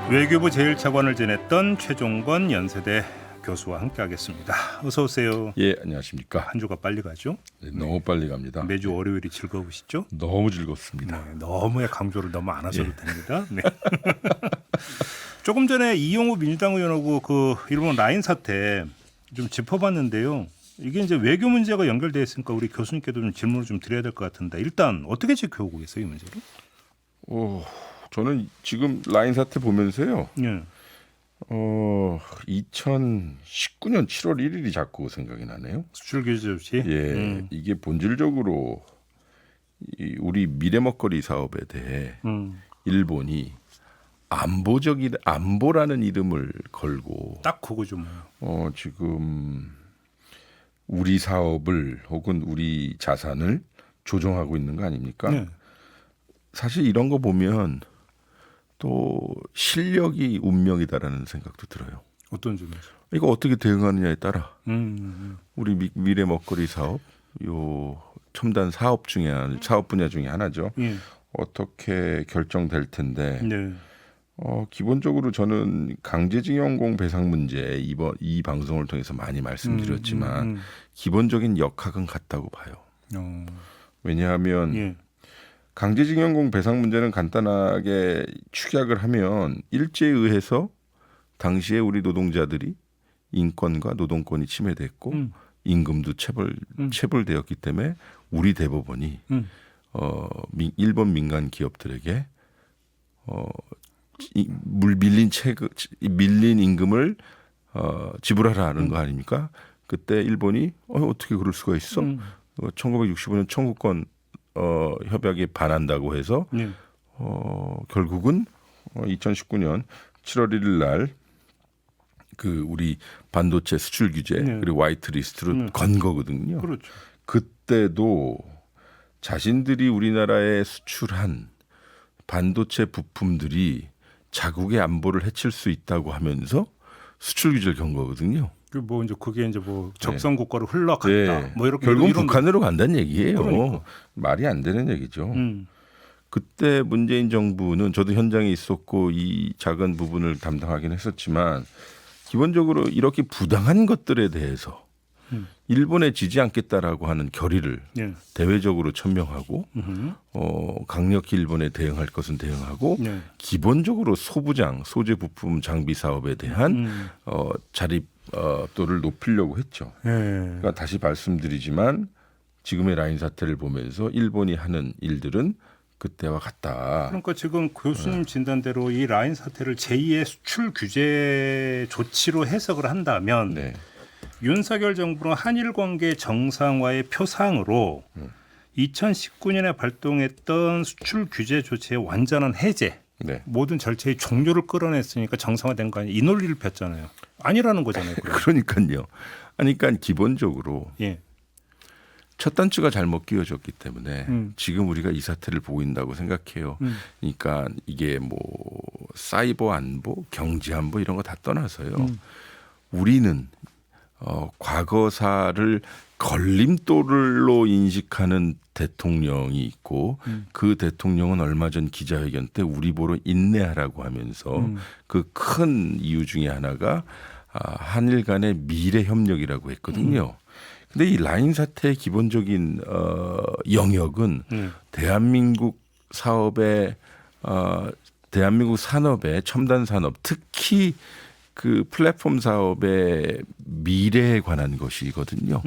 외교부 제1차관을 지냈던 최종건 연세대 교수와 함께하겠습니다. 어서 오세요. 예, 안녕하십니까. 한 주가 빨리 가죠? 네, 너무 빨리 갑니다. 매주 월요일이 즐거우시죠? 너무 즐겁습니다. 네, 너무의 강조를 너무 안 하셔도 됩니다. 네. 조금 전에 이용우 민주당 의원하고 그 일본 라인 사태 좀 짚어봤는데요. 이게 이제 외교 문제가 연결되어 있으니까 우리 교수님께도 좀 질문을 좀 드려야 될 것 같은데 일단 어떻게 지켜오고 계세요, 이 문제를? 저는 지금 라인 사태 보면서요. 예. 2019년 7월 1일이 자꾸 생각이 나네요. 수출 규제 조치. 예, 이게 본질적으로 우리 미래 먹거리 사업에 대해 일본이 안보라는 이름을 걸고 딱 그거죠. 뭐. 지금 우리 사업을 혹은 우리 자산을 조종하고 있는 거 아닙니까? 네. 사실 이런 거 보면 또 실력이 운명이다라는 생각도 들어요. 어떤 점에서? 이거 어떻게 대응하느냐에 따라 우리 미래 먹거리 사업, 요 첨단 사업 분야 중에 하나죠. 예. 어떻게 결정될 텐데. 네. 기본적으로 저는 강제징용공 배상 문제 이 방송을 통해서 많이 말씀드렸지만 기본적인 역학은 같다고 봐요. 왜냐하면 예. 강제징용공 배상 문제는 간단하게 축약을 하면 일제에 의해서 당시에 우리 노동자들이 인권과 노동권이 침해됐고 임금도 체불되었기 때문에 우리 대법원이 일본 민간 기업들에게 밀린 임금을 지불하라는 거 아닙니까? 그때 일본이 어떻게 그럴 수가 있어? 1965년 청구권 협약에 반한다고 해서 네. 결국은 2019년 7월 1일 날 그 우리 반도체 수출 규제 그리고 화이트 리스트로 건 거거든요. 그렇죠. 그때도 자신들이 우리나라에 수출한 반도체 부품들이 자국의 안보를 해칠 수 있다고 하면서 수출 규제를 건 거거든요. 뭐 이제 그게 이제 뭐 적성 국가로 흘러갔다. 네. 뭐 이렇게 결국 이런 북한으로 간다는 얘기예요. 그러니까. 말이 안 되는 얘기죠. 그때 문재인 정부는 저도 현장에 있었고 이 작은 부분을 담당하긴 했었지만 기본적으로 이렇게 부당한 것들에 대해서 일본에 지지 않겠다라고 하는 결의를 예. 대외적으로 천명하고 강력히 일본에 대응할 것은 대응하고 네. 기본적으로 소재 부품 장비 사업에 대한 자립도를 높이려고 했죠. 예. 그러니까 다시 말씀드리지만 지금의 라인 사태를 보면서 일본이 하는 일들은 그때와 같다. 그러니까 지금 교수님 진단대로 이 라인 사태를 제2의 수출 규제 조치로 해석을 한다면 네. 윤석열 정부는 한일 관계 정상화의 표상으로 2019년에 발동했던 수출 규제 조치의 완전한 해제, 네. 모든 절차의 종료를 끌어냈으니까 정상화된 거 아니에요. 이 논리를 폈잖아요. 아니라는 거잖아요. 그러니까요. 그러니까 기본적으로 예. 첫 단추가 잘못 끼워졌기 때문에 지금 우리가 이 사태를 보고 있다고 생각해요. 그러니까 이게 뭐 사이버 안보, 경제 안보 이런 거 다 떠나서요. 우리는 과거사를 걸림돌로 인식하는 대통령이 있고 그 대통령은 얼마 전 기자회견 때 우리 보러 인내하라고 하면서 그 큰 이유 중에 하나가 한일 간의 미래 협력이라고 했거든요. 근데 이 라인 사태의 기본적인 영역은 대한민국 사업의 대한민국 산업의 첨단 산업 특히 그 플랫폼 사업의 미래에 관한 것이거든요.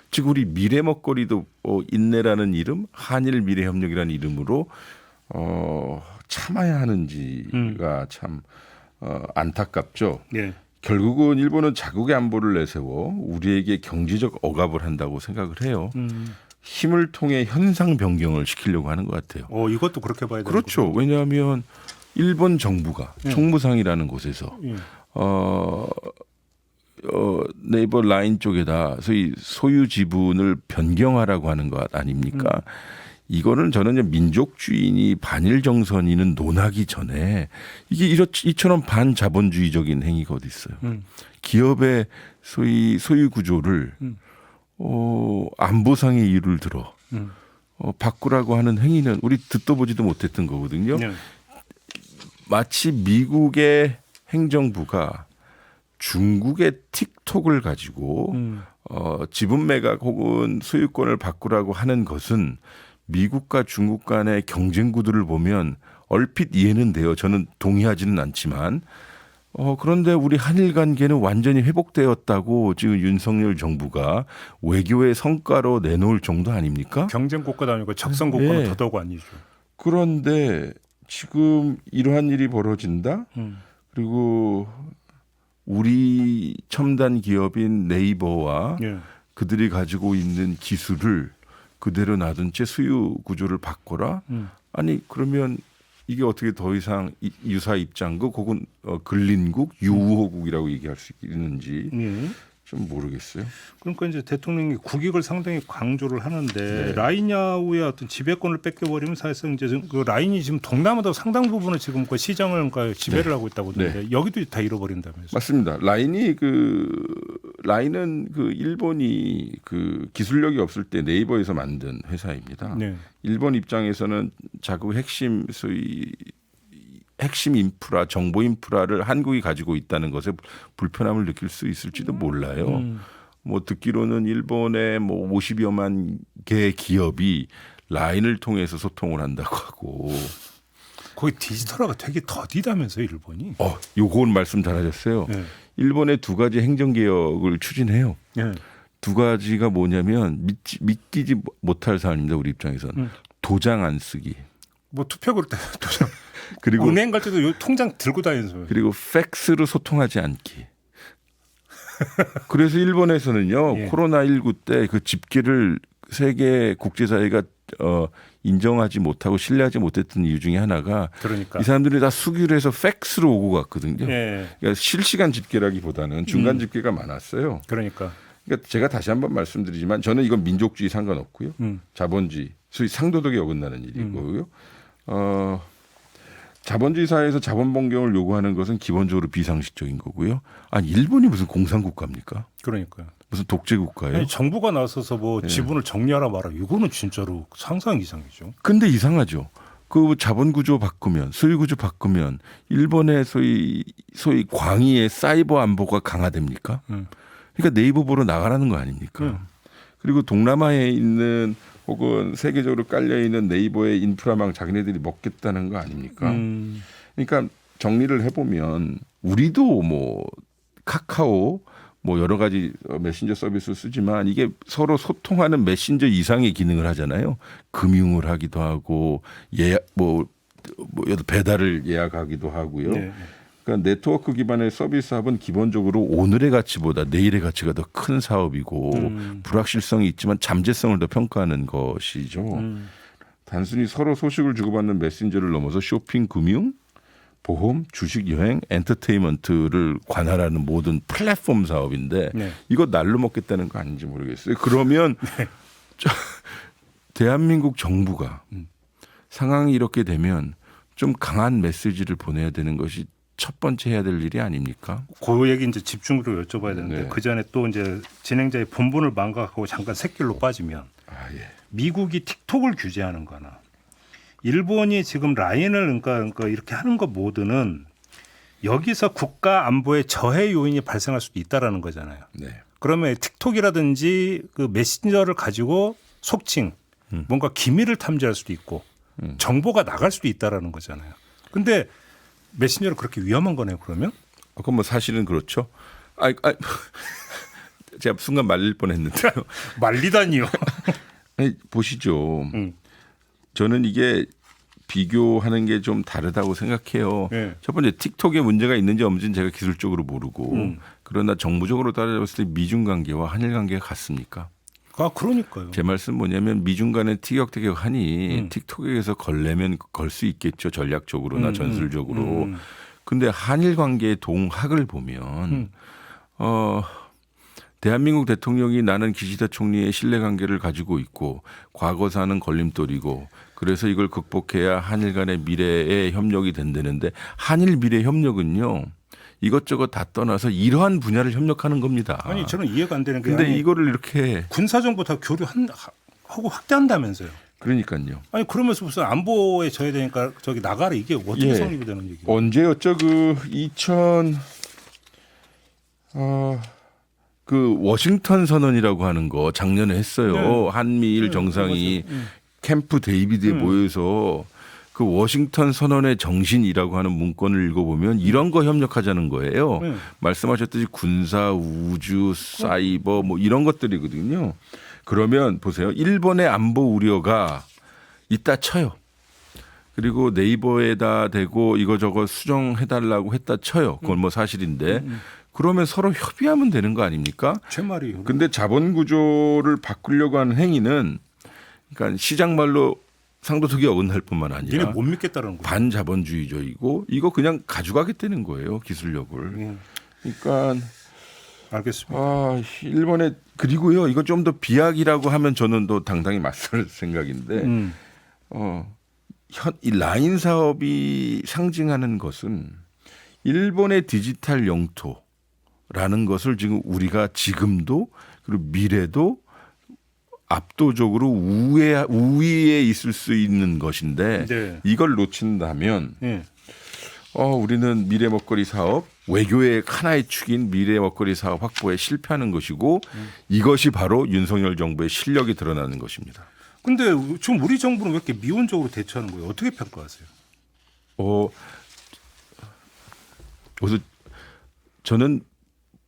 즉 우리 미래 먹거리도 인내라는 이름, 한일 미래 협력이라는 이름으로 참아야 하는지가 참 안타깝죠. 예. 결국은 일본은 자국의 안보를 내세워 우리에게 경제적 억압을 한다고 생각을 해요. 힘을 통해 현상 변경을 시키려고 하는 것 같아요. 이것도 그렇게 봐야 되는 그렇죠. 거군요. 왜냐하면 일본 정부가 총무상이라는 곳에서 예. 네이버 라인 쪽에다 소유 지분을 변경하라고 하는 것 아닙니까? 이거는 저는 이제 민족주의니 반일 정선이는 논하기 전에 이게 이처럼 반자본주의적인 행위가 어디 있어요? 기업의 소유 구조를 안보상의 이유를 들어 바꾸라고 하는 행위는 우리 듣도 보지도 못했던 거거든요. 네. 마치 미국의 행정부가 중국의 틱톡을 가지고 지분 매각 혹은 소유권을 바꾸라고 하는 것은 미국과 중국 간의 경쟁 구도를 보면 얼핏 이해는 돼요. 저는 동의하지는 않지만 그런데 우리 한일 관계는 완전히 회복되었다고 지금 윤석열 정부가 외교의 성과로 내놓을 정도 아닙니까? 경쟁 국가도 아니고 적성 국가는 네. 더더욱 아니죠. 그런데 지금 이러한 일이 벌어진다? 그리고 우리 첨단 기업인 네이버와 예. 그들이 가지고 있는 기술을 그대로 놔둔 채 수요 구조를 바꿔라? 아니 그러면 이게 어떻게 더 이상 유사 입장국 혹은 근린국, 유우호국이라고 얘기할 수 있는지 예. 좀 모르겠어요. 그러니까 이제 대통령이 국익을 상당히 강조를 하는데 네. 라인야후의 어떤 지배권을 뺏겨버리면 사실상 이제 그 라인이 지금 동남아도 상당 부분을 지금 그 시장을 그러니까 지배를 하고 있다고 하는데 여기도 다 잃어버린다면서요. 맞습니다. 라인은 그 일본이 그 기술력이 없을 때 네이버에서 만든 회사입니다. 네. 일본 입장에서는 자국 핵심 인프라, 정보 인프라를 한국이 가지고 있다는 것에 불편함을 느낄 수 있을지도 몰라요. 뭐 듣기로는 일본의 뭐 50여만 개의 기업이 라인을 통해서 소통을 한다고 하고. 거기 디지털화가 되게 더디다면서요, 일본이. 요건 말씀 잘하셨어요. 네. 일본의 두 가지 행정 개혁을 추진해요. 네. 두 가지가 뭐냐면 믿기지 못할 사안입니다. 우리 입장에서는 도장 안 쓰기. 뭐 투표 그럴 때 도장. 그리고 은행 갈 때도 요 통장 들고 다니면서. 그리고 팩스로 소통하지 않기. 그래서 일본에서는요 예. 코로나19 때 그 집계를 세계 국제사회가 인정하지 못하고 신뢰하지 못했던 이유 중에 하나가 그러니까. 이 사람들이 다 수기를 해서 팩스로 오고 갔거든요. 예. 그러니까 실시간 집계라기보다는 중간 집계가 많았어요. 그러니까. 그러니까 제가 다시 한번 말씀드리지만 저는 이건 민족주의 상관없고요. 자본주의, 소위 상도덕에 어긋나는 일이고요. 자본주의 사회에서 자본 변경을 요구하는 것은 기본적으로 비상식적인 거고요. 아니 일본이 무슨 공산국가입니까? 그러니까요. 무슨 독재국가예요? 아니, 정부가 나서서 뭐 지분을 정리하라 마라 이거는 진짜로 상상 이상이죠. 근데 이상하죠. 그 자본 구조 바꾸면 소유 구조 바꾸면 일본의 소위 광의의 사이버 안보가 강화됩니까? 그러니까 네이버 보러 나가라는 거 아닙니까? 그리고 동남아에 있는 혹은 세계적으로 깔려 있는 네이버의 인프라망 자기네들이 먹겠다는 거 아닙니까? 그러니까 정리를 해보면 우리도 뭐 카카오 뭐 여러 가지 메신저 서비스를 쓰지만 이게 서로 소통하는 메신저 이상의 기능을 하잖아요. 금융을 하기도 하고 예약 뭐 배달을 예약하기도 하고요. 네. 그러니까 네트워크 기반의 서비스합은 기본적으로 오늘의 가치보다 내일의 가치가 더 큰 사업이고 불확실성이 있지만 잠재성을 더 평가하는 것이죠. 단순히 서로 소식을 주고받는 메신저를 넘어서 쇼핑, 금융, 보험, 주식, 여행, 엔터테인먼트를 관할하는 모든 플랫폼 사업인데 네. 이거 날로 먹겠다는 거 아닌지 모르겠어요. 그러면 대한민국 정부가 상황이 이렇게 되면 좀 강한 메시지를 보내야 되는 것이 첫 번째 해야 될 일이 아닙니까? 그 얘기 이제 집중적으로 여쭤봐야 되는데 네. 그 전에 또 이제 진행자의 본분을 망각하고 잠깐 샛길로 빠지면 미국이 틱톡을 규제하는 거나 일본이 지금 라인을 그러니까 이렇게 하는 것 모두는 여기서 국가 안보에 저해 요인이 발생할 수도 있다라는 거잖아요. 네. 그러면 틱톡이라든지 그 메신저를 가지고 속칭 뭔가 기밀을 탐지할 수도 있고 정보가 나갈 수도 있다라는 거잖아요. 근데 메신저는 그렇게 위험한 거네요. 그러면? 그건 뭐 사실은 그렇죠. 제가 순간 말릴 뻔했는데요. 말리다니요. 아니, 보시죠. 저는 이게 비교하는 게 좀 다르다고 생각해요. 네. 첫 번째 틱톡에 문제가 있는지 없는지는 제가 기술적으로 모르고 그러나 정부적으로 따져봤을 때 미중 관계와 한일 관계가 같습니까? 그러니까요. 제 말씀 뭐냐면 미중 간의 티격태격하니 틱톡에서 걸려면 걸 수 있겠죠. 전략적으로나 전술적으로. 근데 한일 관계의 동학을 보면 대한민국 대통령이 나는 기시다 총리의 신뢰관계를 가지고 있고 과거사는 걸림돌이고 그래서 이걸 극복해야 한일 간의 미래의 협력이 된다는데 한일 미래 협력은요. 이것저것 다 떠나서 이러한 분야를 협력하는 겁니다. 아니 저는 이해가 안 되는 게 근데 아니, 이거를 이렇게 군사정보 다 교류하고 확대한다면서요. 그러니까요. 아니 그러면서 무슨 안보에 져야 되니까 저기 나가라 이게 어떻게 예. 성립이 되는 얘기예요? 언제였죠? 그 워싱턴 선언이라고 하는 거 작년에 했어요. 네. 한미일 정상이 캠프 데이비드에 모여서 그 워싱턴 선언의 정신이라고 하는 문건을 읽어보면 이런 거 협력하자는 거예요. 네. 말씀하셨듯이 군사, 우주, 사이버 뭐 이런 것들이거든요. 그러면 보세요. 일본의 안보 우려가 있다 쳐요. 그리고 네이버에다 대고 이거저거 수정해달라고 했다 쳐요. 그건 뭐 사실인데. 그러면 서로 협의하면 되는 거 아닙니까? 제 말이. 근데 자본 구조를 바꾸려고 하는 행위는 그러니까 시장 말로 상도덕이 어긋날 뿐만 니네 아니라 못 믿겠다는 거. 반자본주의적이고 이거 그냥 가져가겠다는 거예요. 기술력을. 그러니까 알겠습니다. 일본에 그리고요. 이거 좀 더 비약이라고 하면 저는 또 당당히 맞설 생각인데 이 라인 사업이 상징하는 것은 일본의 디지털 영토라는 것을 지금 우리가 지금도 그리고 미래도 압도적으로 우위에 있을 수 있는 것인데 네. 이걸 놓친다면 네. 우리는 미래 먹거리 사업 외교의 하나의 축인 미래 먹거리 사업 확보에 실패하는 것이고 이것이 바로 윤석열 정부의 실력이 드러나는 것입니다. 근데 지금 우리 정부는 왜 이렇게 미온적으로 대처하는 거예요? 어떻게 평가하세요? 그래서 저는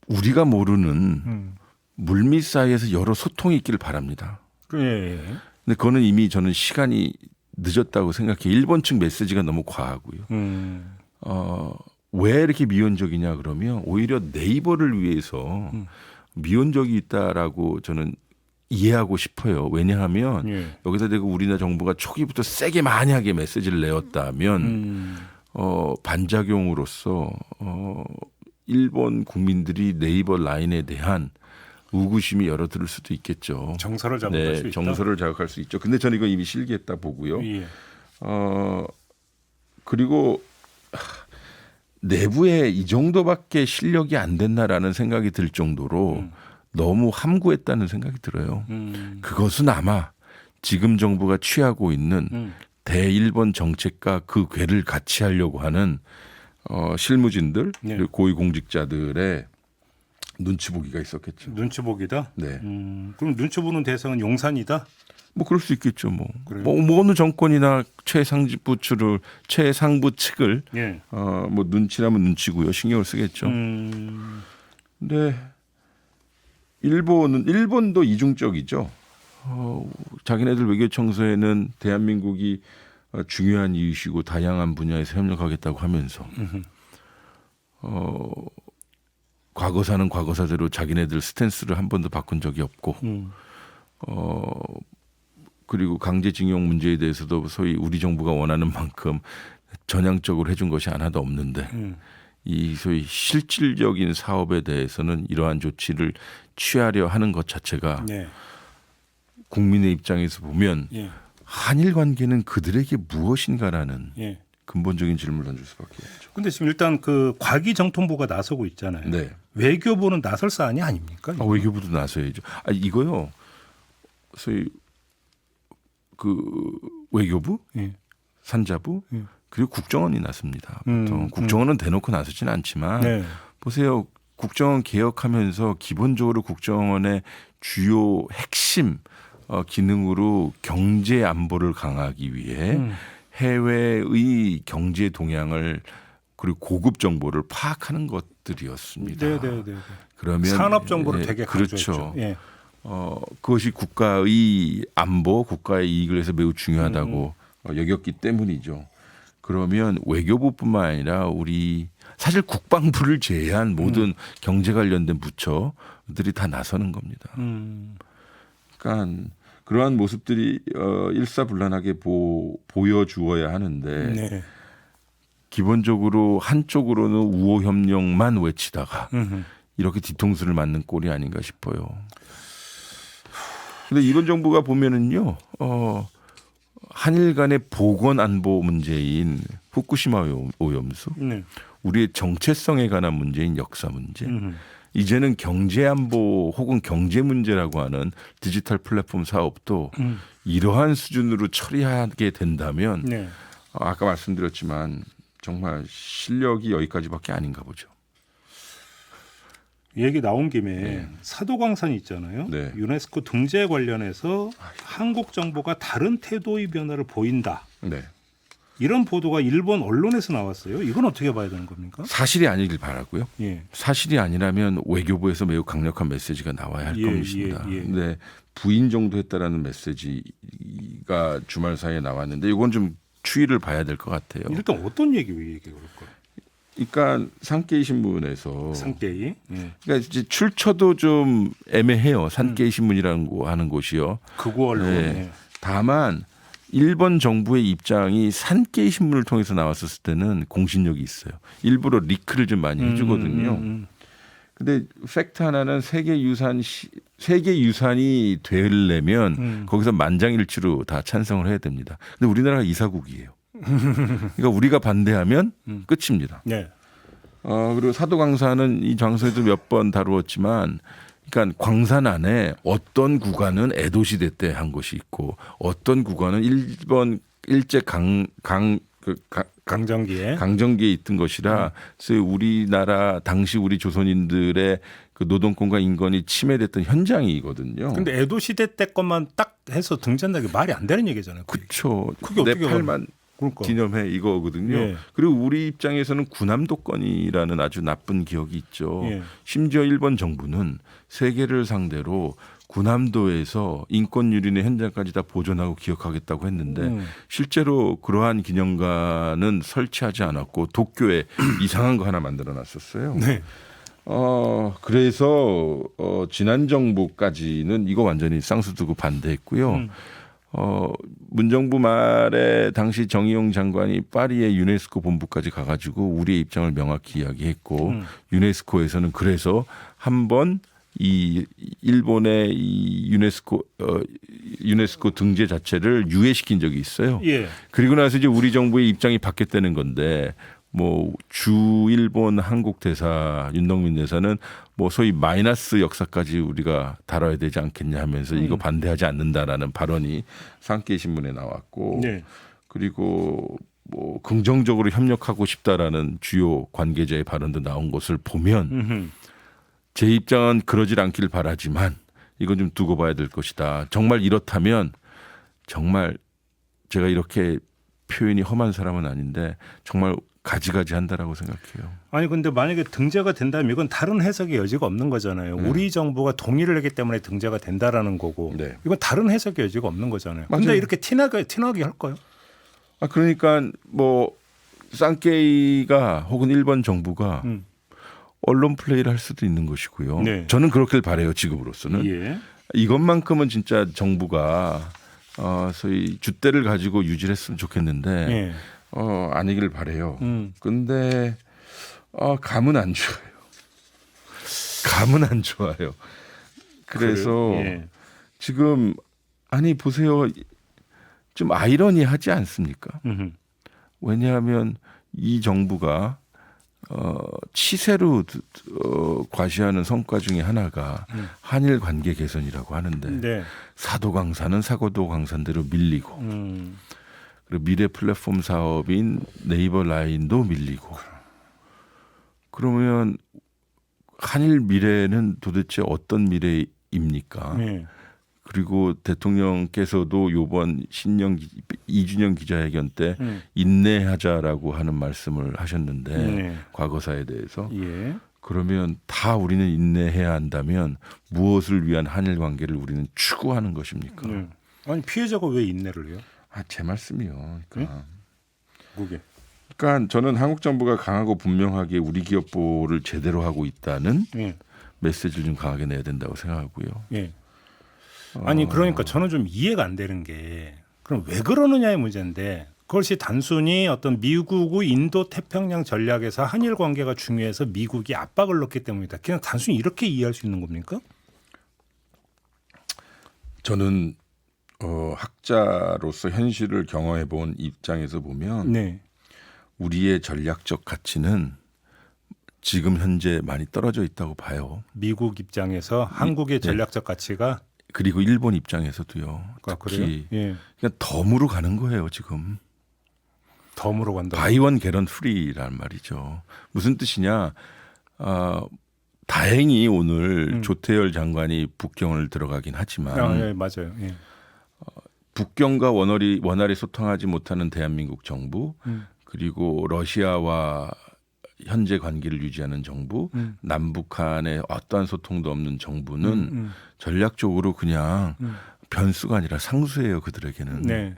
우리가 모르는 물밑 사이에서 여러 소통이 있기를 바랍니다. 예. 근데 그거는 이미 저는 시간이 늦었다고 생각해요. 일본 측 메시지가 너무 과하고요. 왜 이렇게 미온적이냐 그러면 오히려 네이버를 위해서 미온적이 있다라고 저는 이해하고 싶어요. 왜냐하면 여기다 대고 우리나라 정부가 초기부터 세게 만약에 메시지를 내었다면 반작용으로서 일본 국민들이 네이버 라인에 대한 의구심이 열어들을 수도 있겠죠. 정서를 자극할 수 있다. 정서를 자극할 수 있죠. 근데 저는 이거 이미 실기했다 보고요. 예. 그리고 내부에 이 정도밖에 실력이 안 됐나라는 생각이 들 정도로 너무 함구했다는 생각이 들어요. 그것은 아마 지금 정부가 취하고 있는 대일본 정책과 그 궤를 같이 하려고 하는 실무진들 그리고 고위공직자들의 눈치 보기가 있었겠죠. 눈치 보기다. 네. 그럼 눈치 보는 대상은 용산이다. 뭐 그럴 수 있겠죠. 뭐 어느 정권이나 최상부 측을 뭐 눈치라면 눈치고요. 신경을 쓰겠죠. 근데 일본도 이중적이죠. 자기네들 외교 청소에는 대한민국이 중요한 이유시고 다양한 분야에서 협력하겠다고 하면서 과거사는 과거사대로 자기네들 스탠스를 한 번도 바꾼 적이 없고 그리고 강제징용 문제에 대해서도 소위 우리 정부가 원하는 만큼 전향적으로 해준 것이 하나도 없는데 이 소위 실질적인 사업에 대해서는 이러한 조치를 취하려 하는 것 자체가 국민의 입장에서 보면 한일 관계는 그들에게 무엇인가라는 근본적인 질문을 던질 수밖에 없죠. 근데 지금 일단 그 과기정통부가 나서고 있잖아요. 네. 외교부는 나설 사안이 아닙니까? 외교부도 나서야죠. 이거요. 소위 그 외교부, 산자부 그리고 국정원이 나섭니다. 보통 국정원은 대놓고 나서지는 않지만 보세요. 국정원 개혁하면서 기본적으로 국정원의 주요 핵심 기능으로 경제 안보를 강화하기 위해 해외의 경제 동향을 그리고 고급 정보를 파악하는 것들이었습니다. 그러면 산업 정보를 되게 강조했죠. 그렇죠. 그것이 국가의 안보, 국가의 이익을 위해서 매우 중요하다고 여겼기 때문이죠. 그러면 외교부뿐만 아니라 우리 사실 국방부를 제외한 모든 경제 관련된 부처들이 다 나서는 겁니다. 그러니까 그러한 모습들이 일사불란하게 보여주어야 하는데 기본적으로 한쪽으로는 우호 협력만 외치다가 이렇게 뒤통수를 맞는 꼴이 아닌가 싶어요. 근데 이번 정부가 보면은요, 한일 간의 보건 안보 문제인 후쿠시마 오염수, 우리의 정체성에 관한 문제인 역사 문제, 이제는 경제안보 혹은 경제 문제라고 하는 디지털 플랫폼 사업도 이러한 수준으로 처리하게 된다면 네. 아까 말씀드렸지만 정말 실력이 여기까지밖에 아닌가 보죠. 얘기 나온 김에 사도광산이 있잖아요. 네. 유네스코 등재 관련해서 한국 정부가 다른 태도의 변화를 보인다. 네. 이런 보도가 일본 언론에서 나왔어요. 이건 어떻게 봐야 되는 겁니까? 사실이 아니길 바라고요. 예. 사실이 아니라면 외교부에서 매우 강력한 메시지가 나와야 할 예, 것입니다. 예, 예. 근데 부인 정도 했다라는 메시지가 주말 사이에 나왔는데 이건 좀 추이를 봐야 될 것 같아요. 일단 어떤 얘기 왜 얘기해 볼까? 그러니까 산케이 신문에서 상대이. 예. 그러니까 이제 출처도 좀 애매해요. 산케이 신문이라는 거 하는 곳이요. 극우 언론. 네. 예. 다만 일본 정부의 입장이 산케이 신문을 통해서 나왔었을 때는 공신력이 있어요. 일부러 리크를 좀 많이 해주거든요. 근데 팩트 하나는 세계 유산이 되려면 거기서 만장일치로 다 찬성을 해야 됩니다. 근데 우리나라가 이사국이에요. 그러니까 우리가 반대하면 끝입니다. 네. 그리고 사도광산은 이 장소에도 몇 번 다루었지만, 그러니까 광산 안에 어떤 구간은 에도 시대 때 한 것이 있고, 어떤 구간은 일본 일제 강점기에 있던 것이라, 그래서 우리나라 당시 우리 조선인들의 그 노동권과 인권이 침해됐던 현장이거든요. 근데 에도 시대 때 것만 딱 해서 등재한다는 게 말이 안 되는 얘기잖아요. 그렇죠. 그게 내 어떻게 팔만 그러니까. 기념해 이거거든요. 예. 그리고 우리 입장에서는 군함도건이라는 아주 나쁜 기억이 있죠. 예. 심지어 일본 정부는 세계를 상대로 군함도에서 인권 유린의 현장까지 다 보존하고 기억하겠다고 했는데 실제로 그러한 기념관은 설치하지 않았고 도쿄에 이상한 거 하나 만들어 놨었어요. 네. 그래서 지난 정부까지는 이거 완전히 쌍수두고 반대했고요. 문정부 말에 당시 정의용 장관이 파리의 유네스코 본부까지 가가지고 우리의 입장을 명확히 이야기했고 유네스코에서는 그래서 한번 이 일본의 이 유네스코 등재 자체를 유예시킨 적이 있어요. 예. 그리고 나서 이제 우리 정부의 입장이 바뀌었다는 건데 뭐 주 일본 한국 대사 윤덕민 대사는 뭐 소위 마이너스 역사까지 우리가 다뤄야 되지 않겠냐 하면서 이거 반대하지 않는다라는 발언이 산케이 신문에 나왔고 네. 그리고 뭐 긍정적으로 협력하고 싶다라는 주요 관계자의 발언도 나온 것을 보면 제 입장은 그러질 않길 바라지만 이건 좀 두고 봐야 될 것이다. 정말 이렇다면 정말 제가 이렇게 표현이 험한 사람은 아닌데 정말 가지가지 한다라고 생각해요. 아니 근데 만약에 등재가 된다면 이건 다른 해석의 여지가 없는 거잖아요. 우리 정부가 동의를 했기 때문에 등재가 된다라는 거고 네. 이건 다른 해석의 여지가 없는 거잖아요. 맞아요. 근데 이렇게 티나게 할까요? 그러니까 뭐 산케이가 혹은 일본 정부가 언론 플레이를 할 수도 있는 것이고요. 네. 저는 그렇길 바라요. 지금으로서는. 예. 이것만큼은 진짜 정부가 소위 줏대를 가지고 유지를 했으면 좋겠는데 예. 아니길 바라요. 근데 감은 안 좋아요. 감은 안 좋아요. 그래서 예. 지금 아니 보세요. 좀 아이러니하지 않습니까? 왜냐하면 이 정부가 치세로 과시하는 성과 중에 하나가 한일 관계 개선이라고 하는데 네. 사도광산은 사고도 광산대로 밀리고 그리고 미래 플랫폼 사업인 네이버 라인도 밀리고 그러면 한일 미래는 도대체 어떤 미래입니까? 네. 그리고 대통령께서도 이번 신년 2주년 기자회견 때 인내하자라고 하는 말씀을 하셨는데 네. 과거사에 대해서 예. 그러면 다 우리는 인내해야 한다면 무엇을 위한 한일 관계를 우리는 추구하는 것입니까? 아니 피해자가 왜 인내를 해요? 제 말씀이요. 그러니까. 그게. 그러니까 저는 한국 정부가 강하고 분명하게 우리 기업 보호를 제대로 하고 있다는 예. 메시지를 좀 강하게 내야 된다고 생각하고요. 예. 아니 그러니까 저는 좀 이해가 안 되는 게 그럼 왜 그러느냐의 문제인데 그것이 단순히 어떤 미국의 인도 태평양 전략에서 한일 관계가 중요해서 미국이 압박을 넣기 때문이다. 그냥 단순히 이렇게 이해할 수 있는 겁니까? 저는 학자로서 현실을 경험해 본 입장에서 보면 네. 우리의 전략적 가치는 지금 현재 많이 떨어져 있다고 봐요. 미국 입장에서 한국의 전략적 가치가 그리고 일본 입장에서도요. 그래요? 특히 예. 그냥 덤으로 가는 거예요 지금. 덤으로 간다. 바이원 게런 프리란 말이죠. 무슨 뜻이냐? 다행히 오늘 조태열 장관이 북경을 들어가긴 하지만 예, 맞아요. 예. 북경과 원활히 소통하지 못하는 대한민국 정부 그리고 러시아와 현재 관계를 유지하는 정부, 남북한의 어떠한 소통도 없는 정부는 전략적으로 그냥 변수가 아니라 상수예요 그들에게는. 네.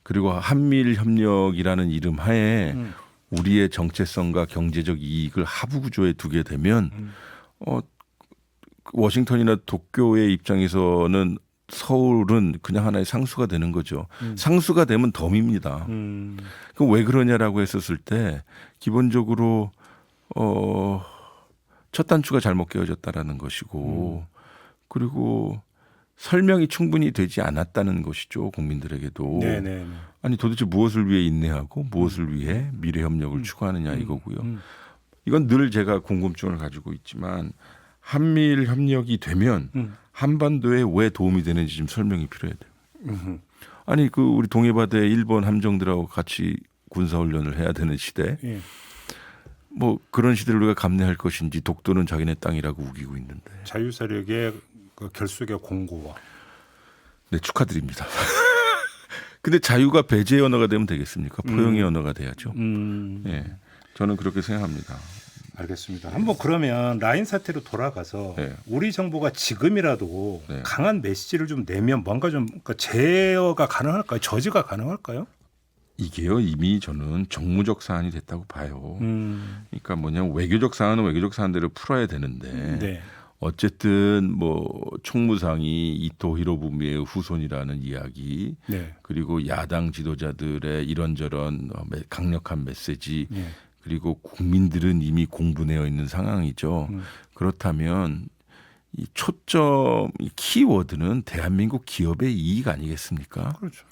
그리고 한미일 협력이라는 이름 하에 우리의 정체성과 경제적 이익을 하부 구조에 두게 되면 워싱턴이나 도쿄의 입장에서는 서울은 그냥 하나의 상수가 되는 거죠. 상수가 되면 덤입니다. 그럼 왜 그러냐라고 했었을 때 기본적으로 첫 단추가 잘못 끼워졌다라는 것이고 그리고 설명이 충분히 되지 않았다는 것이죠. 국민들에게도. 네네. 아니 도대체 무엇을 위해 인내하고 무엇을 위해 미래 협력을 추구하느냐 이거고요. 이건 늘 제가 궁금증을 가지고 있지만 한미일 협력이 되면 한반도에 왜 도움이 되는지 좀 설명이 필요해야 돼요. 아니 그 우리 동해바다에 일본 함정들하고 같이 군사훈련을 해야 되는 시대. 예. 뭐 그런 시대를 우리가 감내할 것인지 독도는 자기네 땅이라고 우기고 있는데. 자유세력의 그 결속의 공고와. 네 축하드립니다. 근데 자유가 배제의 언어가 되면 되겠습니까? 포용의 언어가 돼야죠. 예, 저는 그렇게 생각합니다. 알겠습니다. 한번 그러면 라인 사태로 돌아가서 네. 우리 정부가 지금이라도 네. 강한 메시지를 좀 내면 뭔가 좀 그러니까 제어가 가능할까요? 저지가 가능할까요? 이게요 이미 저는 정무적 사안이 됐다고 봐요. 그러니까 뭐냐면 외교적 사안은 외교적 사안대로 풀어야 되는데 네. 어쨌든 뭐 총무상이 이토 히로부미의 후손이라는 이야기 네. 그리고 야당 지도자들의 이런저런 강력한 메시지 네. 그리고 국민들은 이미 공분해어 있는 상황이죠. 그렇다면 이 초점 이 키워드는 대한민국 기업의 이익 아니겠습니까? 그렇죠.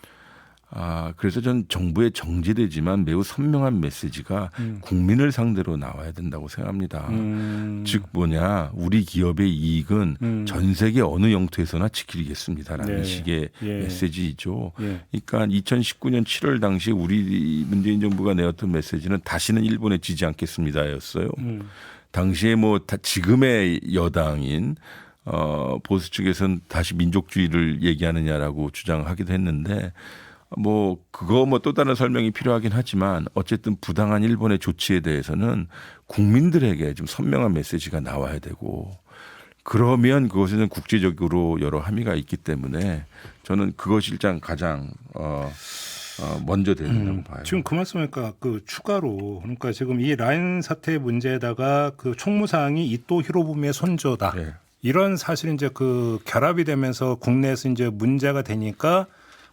그래서 전 정부에 정제되지만 매우 선명한 메시지가 국민을 상대로 나와야 된다고 생각합니다. 즉 뭐냐 우리 기업의 이익은 전 세계 어느 영토에서나 지키겠습니다라는 네. 식의 예. 메시지이죠. 예. 그러니까 2019년 7월 당시에 우리 문재인 정부가 내었던 메시지는 다시는 일본에 지지 않겠습니다였어요. 당시에 뭐 지금의 여당인 보수 측에서는 다시 민족주의를 얘기하느냐라고 주장하기도 했는데 뭐 그거 뭐 또 다른 설명이 필요하긴 하지만 어쨌든 부당한 일본의 조치에 대해서는 국민들에게 좀 선명한 메시지가 나와야 되고 그러면 그것에는 국제적으로 여러 함의가 있기 때문에 저는 그것이 일단 가장 먼저 된다고 봐요. 지금 그 말씀하니까 그 추가로 그러니까 지금 이 라인 사태 문제에다가 그 총무상이 이토 히로부미의 손조다. 네. 이런 사실 이제 그 결합이 되면서 국내에서 이제 문제가 되니까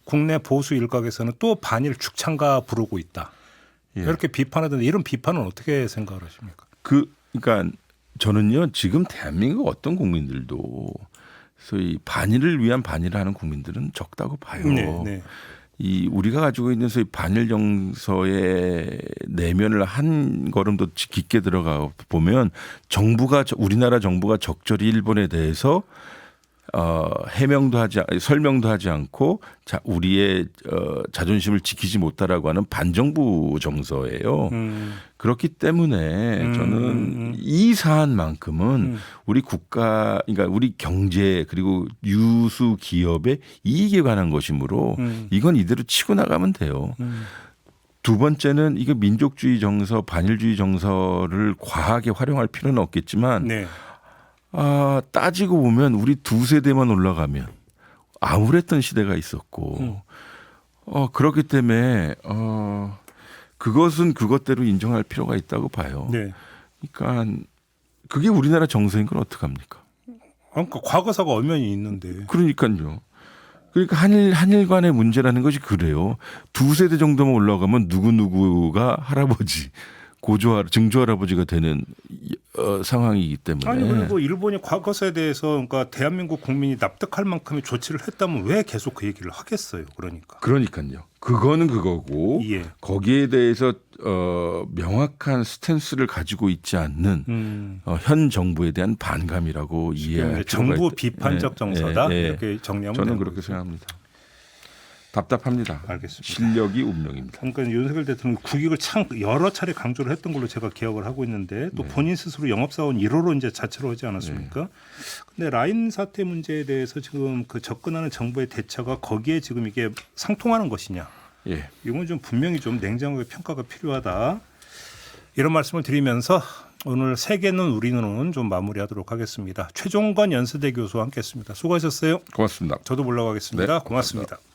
국내 보수 일각에서는 또 반일 축창가 부르고 있다. 예. 이렇게 비판하던데 이런 비판은 어떻게 생각을 하십니까? 그러니까 저는요 지금 대한민국 어떤 국민들도 소위 반일을 위한 반일을 하는 국민들은 적다고 봐요. 네, 네. 이 우리가 가지고 있는 소위 반일 정서의 내면을 한 걸음 더 깊게 들어가 보면 우리나라 정부가 적절히 일본에 대해서 설명도 하지 않고 우리의 자존심을 지키지 못하라고 하는 반정부 정서예요. 그렇기 때문에 저는 이 사안만큼은 우리 국가, 그러니까 우리 경제 그리고 유수 기업의 이익에 관한 것이므로 이건 이대로 치고 나가면 돼요. 두 번째는 이게 민족주의 정서, 반일주의 정서를 과하게 활용할 필요는 없겠지만 네. 따지고 보면 우리 두 세대만 올라가면 암울했던 시대가 있었고 그렇기 때문에 그것은 그것대로 인정할 필요가 있다고 봐요. 네. 그러니까 그게 우리나라 정서인 건 어떡합니까? 그러니까 과거사가 엄연히 있는데. 그러니까요. 그러니까 한일 간의 문제라는 것이 그래요. 두 세대 정도만 올라가면 누구누구가 할아버지 증조 할아버지가 되는 상황이기 때문에. 아니 그리고 일본이 과거사에 대해서 그러니까 대한민국 국민이 납득할 만큼의 조치를 했다면 왜 계속 그 얘기를 하겠어요? 그러니까. 그러니까요. 그거는 그거고 예. 거기에 대해서 명확한 스탠스를 가지고 있지 않는 현 정부에 대한 반감이라고 이해할 필요가 정부 있다. 비판적 정서다 이렇게 정리하면 저는 되는 그렇게 거죠. 생각합니다. 답답합니다. 알겠습니다. 실력이 운명입니다. 그러니까 윤석열 대통령이 국익을 참 여러 차례 강조를 했던 걸로 제가 기억을 하고 있는데 또 본인 스스로 영업사원 1호로 이제 자처를 하지 않았습니까? 근데 라인 사태 문제에 대해서 지금 그 접근하는 정부의 대처가 거기에 지금 이게 상통하는 것이냐? 예. 이건 좀 분명히 좀 냉정하게 평가가 필요하다. 이런 말씀을 드리면서 오늘 세계는 우리는 좀 마무리하도록 하겠습니다. 최종관 연세대 교수와 함께했습니다. 수고하셨어요. 고맙습니다. 저도 물러가겠습니다. 네, 고맙습니다. 감사합니다.